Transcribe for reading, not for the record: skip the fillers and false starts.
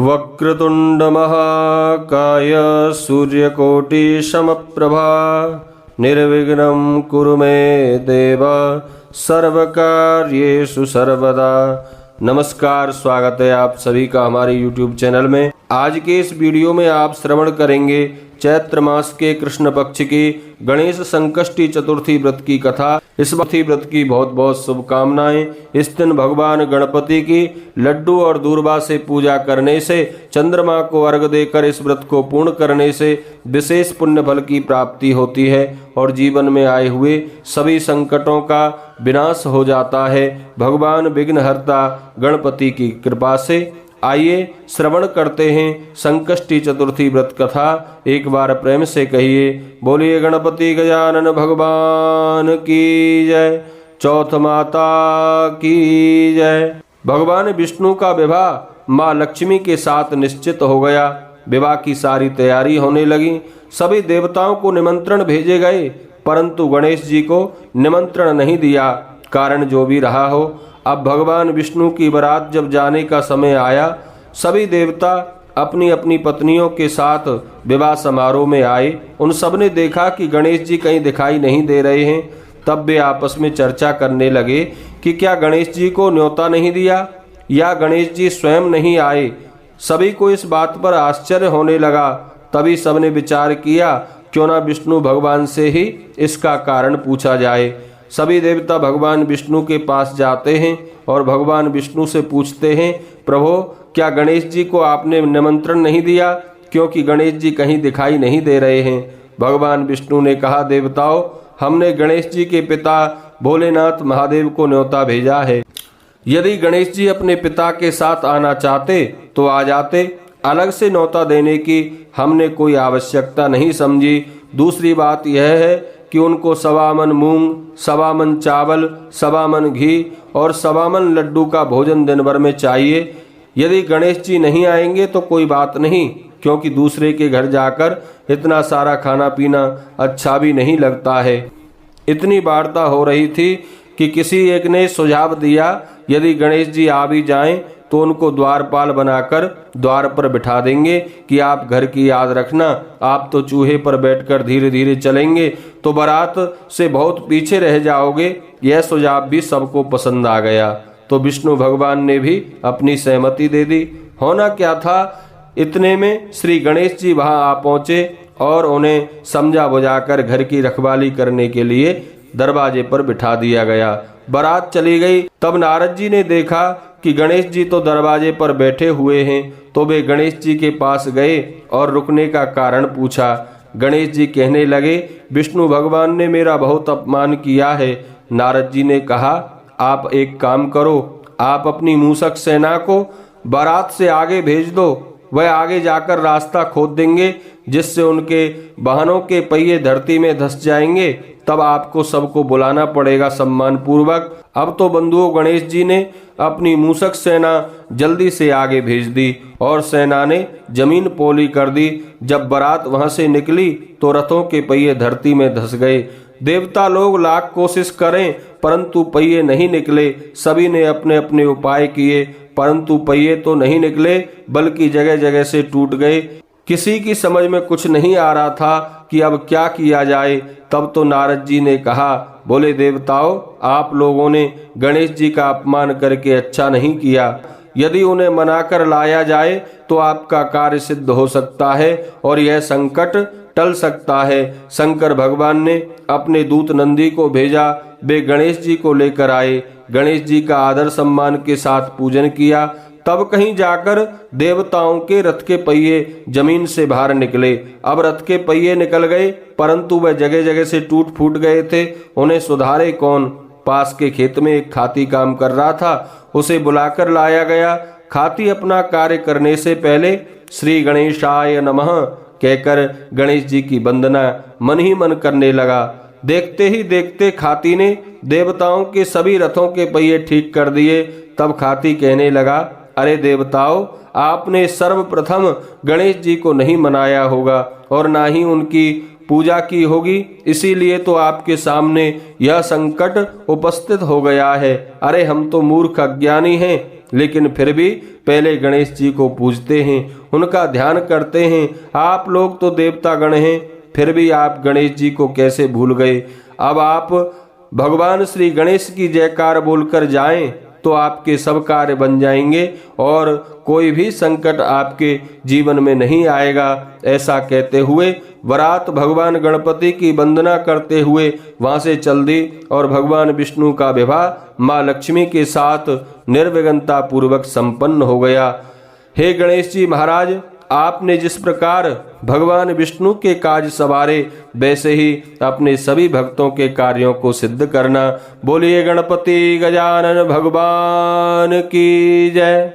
वक्रतुंड महाकाय सूर्यकोटि समप्रभा निर्विघ्नं कुरु मे देव सर्वकार्येषु सर्वदा। नमस्कार, स्वागत है आप सभी का हमारे YouTube चैनल में। आज के इस वीडियो में आप श्रवण करेंगे चैत्र मास के कृष्ण पक्ष की गणेश संकष्टी चतुर्थी व्रत की कथा। इस व्रत की बहुत बहुत शुभकामनाएं। इस दिन भगवान गणपति की लड्डू और दूर्वा से पूजा करने से, चंद्रमा को अर्घ देकर इस व्रत को पूर्ण करने से विशेष पुण्य फल की प्राप्ति होती है और जीवन में आए हुए सभी संकटों का विनाश हो जाता है भगवान विघ्नहर्ता गणपति की कृपा से। आइए श्रवण करते हैं संकष्टी चतुर्थी व्रत कथा। एक बार प्रेम से कहिए, बोलिए गणपति गजानन भगवान की जय, चौथ माता की जय। भगवान विष्णु का विवाह माँ लक्ष्मी के साथ निश्चित हो गया। विवाह की सारी तैयारी होने लगी। सभी देवताओं को निमंत्रण भेजे गए, परंतु गणेश जी को निमंत्रण नहीं दिया। कारण जो भी रहा हो, अब भगवान विष्णु की बारात जब जाने का समय आया, सभी देवता अपनी अपनी पत्नियों के साथ विवाह समारोह में आए। उन सब ने देखा कि गणेश जी कहीं दिखाई नहीं दे रहे हैं। तब वे आपस में चर्चा करने लगे कि क्या गणेश जी को न्योता नहीं दिया या गणेश जी स्वयं नहीं आए। सभी को इस बात पर आश्चर्य होने लगा। तभी सबने विचार किया, क्यों ना विष्णु भगवान से ही इसका कारण पूछा जाए। सभी देवता भगवान विष्णु के पास जाते हैं और भगवान विष्णु से पूछते हैं, प्रभु क्या गणेश जी को आपने निमंत्रण नहीं दिया, क्योंकि गणेश जी कहीं दिखाई नहीं दे रहे हैं। भगवान विष्णु ने कहा, देवताओं हमने गणेश जी के पिता भोलेनाथ महादेव को न्योता भेजा है। यदि गणेश जी अपने पिता के साथ आना चाहते तो आ जाते। अलग से न्योता देने की हमने कोई आवश्यकता नहीं समझी। दूसरी बात यह है कि उनको 1.25 मन मूंग, 1.25 मन चावल, 1.25 मन घी और 1.25 मन लड्डू का भोजन दिन भर में चाहिए। यदि गणेश जी नहीं आएंगे तो कोई बात नहीं, क्योंकि दूसरे के घर जाकर इतना सारा खाना पीना अच्छा भी नहीं लगता है। इतनी वार्ता हो रही थी कि किसी एक ने सुझाव दिया, यदि गणेश जी आ भी जाएं तो उनको द्वारपाल बनाकर द्वार पर बिठा देंगे कि आप घर की याद रखना। आप तो चूहे पर बैठकर धीरे धीरे चलेंगे तो बारात से बहुत पीछे रह जाओगे। यह सुझाव भी सबको पसंद आ गया, तो विष्णु भगवान ने भी अपनी सहमति दे दी। होना क्या था, इतने में श्री गणेश जी वहां आ पहुंचे और उन्हें समझा बुझाकर घर की रखवाली करने के लिए दरवाजे पर बिठा दिया गया। बारात चली गई। तब नारद जी ने देखा कि गणेश जी तो दरवाजे पर बैठे हुए हैं, तो वे गणेश जी के पास गए और रुकने का कारण पूछा। गणेश जी कहने लगे, विष्णु भगवान ने मेरा बहुत अपमान किया है। नारद जी ने कहा, आप एक काम करो, आप अपनी मूषक सेना को बारात से आगे भेज दो। वह आगे जाकर रास्ता खोद देंगे, जिससे उनके वाहनों के पहिए धरती में धंस जाएंगे। तब आपको सबको बुलाना पड़ेगा सम्मान पूर्वक। अब तो बंधुओं गणेश जी ने अपनी मूषक सेना जल्दी से आगे भेज दी और सेना ने जमीन पोली कर दी। जब बारात वहां से निकली तो रथों के पहिए धरती में धंस गए। देवता लोग लाख कोशिश करें परंतु पहिए नहीं निकले। सभी ने अपने अपने उपाय किए परंतु पहिए तो नहीं निकले, बल्कि जगह जगह से टूट गए। किसी की समझ में कुछ नहीं आ रहा था कि अब क्या किया जाए। तब तो नारद जी ने कहा, बोले देवताओं आप लोगों ने गणेश जी का अपमान करके अच्छा नहीं किया। यदि उन्हें मनाकर लाया जाए तो आपका कार्य सिद्ध हो सकता है और यह संकट टल सकता है। शंकर भगवान ने अपने दूत नंदी को भेजा। वे गणेश जी को लेकर आए। गणेश जी का आदर सम्मान के साथ पूजन किया। तब कहीं जाकर देवताओं के रथ के पहिए जमीन से बाहर निकले। अब रथ के पहिए निकल गए परंतु वह जगह जगह से टूट फूट गए थे। उन्हें सुधारे कौन। पास के खेत में एक खाती काम कर रहा था, उसे बुलाकर लाया गया। खाती अपना कार्य करने से पहले श्री गणेशाय नमः कहकर गणेश जी की वंदना मन ही मन करने लगा। देखते ही देखते खाती ने देवताओं के सभी रथों के पहिए ठीक कर दिए। तब खाती कहने लगा, अरे देवताओं आपने सर्वप्रथम गणेश जी को नहीं मनाया होगा और ना ही उनकी पूजा की होगी, इसीलिए तो आपके सामने यह संकट उपस्थित हो गया है। अरे हम तो मूर्ख अज्ञानी हैं, लेकिन फिर भी पहले गणेश जी को पूजते हैं, उनका ध्यान करते हैं। आप लोग तो देवता गण हैं, फिर भी आप गणेश जी को कैसे भूल गए। अब आप भगवान श्री गणेश की जयकार बोलकर जाएं तो आपके सब कार्य बन जाएंगे और कोई भी संकट आपके जीवन में नहीं आएगा। ऐसा कहते हुए वरात भगवान गणपति की वंदना करते हुए वहां से चल दी और भगवान विष्णु का विवाह मां लक्ष्मी के साथ निर्विघ्नता पूर्वक संपन्न हो गया। हे गणेश जी महाराज, आपने जिस प्रकार भगवान विष्णु के काज सवारे, वैसे ही अपने सभी भक्तों के कार्यों को सिद्ध करना। बोलिए गणपति गजानन भगवान की जय।